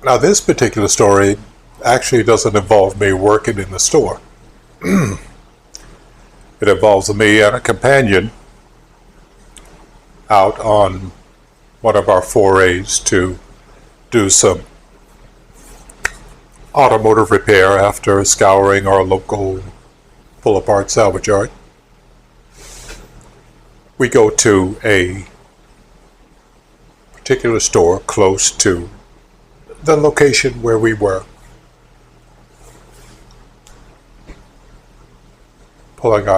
Now, this particular story actually doesn't involve me working in the store. It involves me and a companion out on one of our forays to do some automotive repair after scouring our local pull-apart salvage yard. We go to a particular store close to the location where we were pulling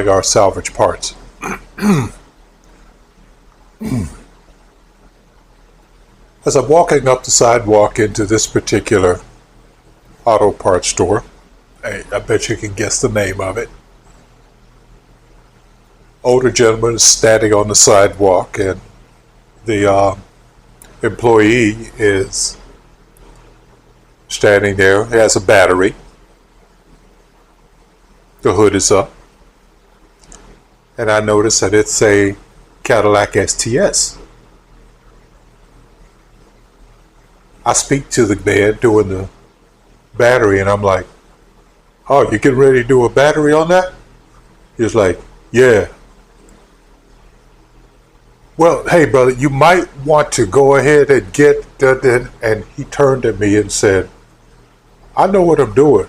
our salvage parts. As I'm walking up the sidewalk into this particular auto parts store, I bet you can guess the name of it. Older gentleman is standing on the sidewalk, and the employee is standing there. He has a battery. The hood is up. And I notice that it's a Cadillac STS. I speak to the man doing the battery, and I'm like, "Oh, you getting ready to do a battery on that?" He's like, "Yeah." "Well, hey brother, you might want to go ahead and get that." And he turned at me and said, "I know what I'm doing."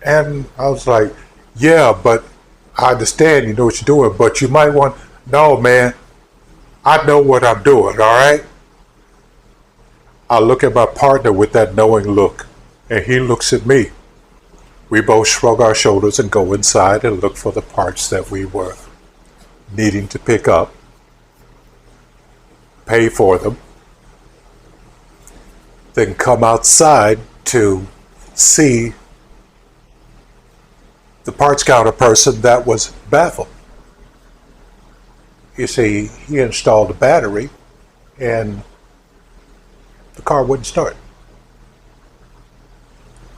And I was like, "Yeah, but I understand you know what you're doing, but you might want..." "No, man, I know what I'm doing, all right?" I look at my partner with that knowing look, and he looks at me. We both shrug our shoulders and go inside and look for the parts that we were needing to pick up, pay for them, then come outside to see the parts counter person that was baffled. You see, he installed a battery and the car wouldn't start.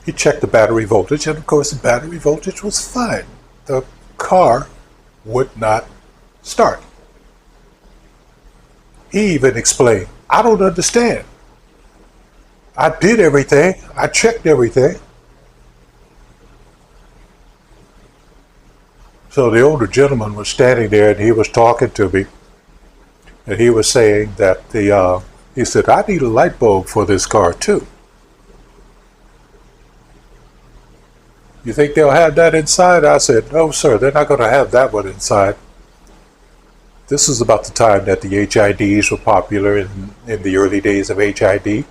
He checked the battery voltage, and of course the battery voltage was fine. The car would not start. He even explained, "I don't understand. I did everything. I checked everything." So the older gentleman was standing there, and he was talking to me, and he was saying that he said, "I need a light bulb for this car too. You think they'll have that inside?" I said, "No, sir, they're not going to have that one inside." This is about the time that the HIDs were popular in the early days of HID,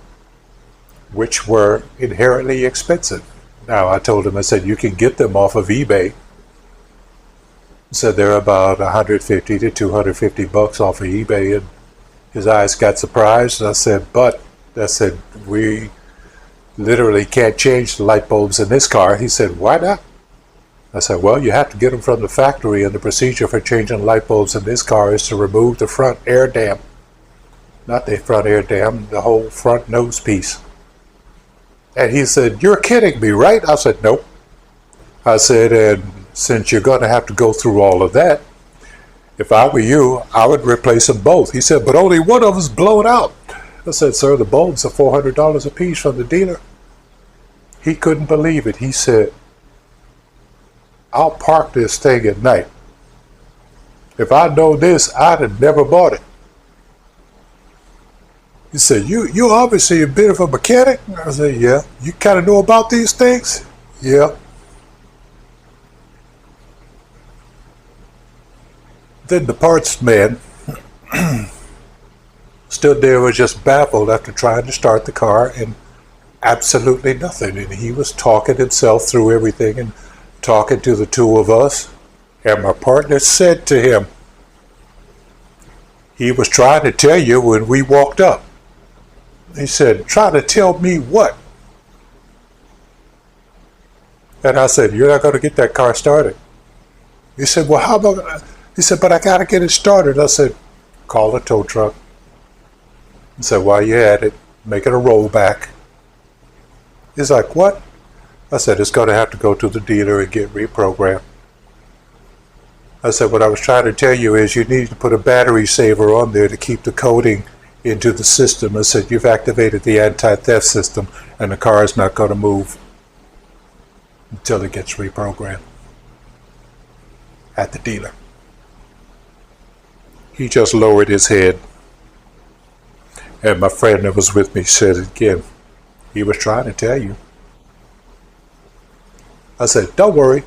which were inherently expensive. Now, I told him, I said, "You can get them off of eBay." He said they're about $150 to $250 off of eBay, and his eyes got surprised. And I said, "We literally can't change the light bulbs in this car." He said, "Why not?" I said, "Well, you have to get them from the factory, and the procedure for changing light bulbs in this car is to remove the front air dam. Not the front air dam, the whole front nose piece." And he said, "You're kidding me, right?" I said, "Nope." I said, "And since you're going to have to go through all of that, if I were you, I would replace them both." He said, "But only one of them's blown out." I said, "Sir, the bulbs are $400 a piece from the dealer." He couldn't believe it. He said, "I'll park this thing at night. If I'd known this, I'd have never bought it." He said, "You obviously a bit of a mechanic." I said, "Yeah." "You kind of know about these things?" "Yeah." Then the parts man stood there, was just baffled after trying to start the car and absolutely nothing. And he was talking himself through everything and talking to the two of us. And my partner said to him, "He was trying to tell you when we walked up." He said, "Trying to tell me what?" And I said, "You're not going to get that car started." He said, "Well, how about..." He said, "But I got to get it started." I said, "Call a tow truck." He said, "While you're at it, make it a rollback." He's like, "What?" I said, "It's going to have to go to the dealer and get reprogrammed." I said, "What I was trying to tell you is you need to put a battery saver on there to keep the coating into the system and said, you've activated the anti-theft system and the car is not going to move until it gets reprogrammed at the dealer. He just lowered his head, and my friend that was with me said again, he was trying to tell you. I said, don't worry.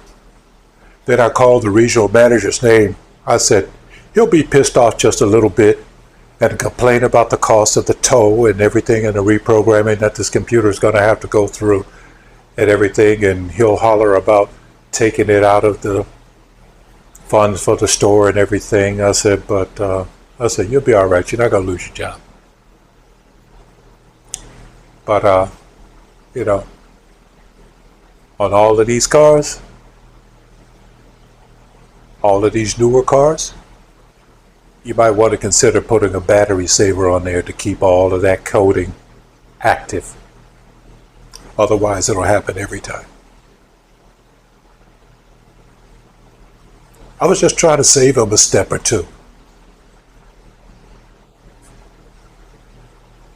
Then I called the regional manager's name. I said, he'll be pissed off just a little bit and complain about the cost of the tow and everything and the reprogramming that this computer is going to have to go through and everything, and he'll holler about taking it out of the funds for the store and everything. I said, but you'll be all right. You're not going to lose your job. But, you know, on all of these cars, all of these newer cars, you might want to consider putting a battery saver on there to keep all of that coding active. Otherwise, it'll happen every time. I was just trying to save them a step or two.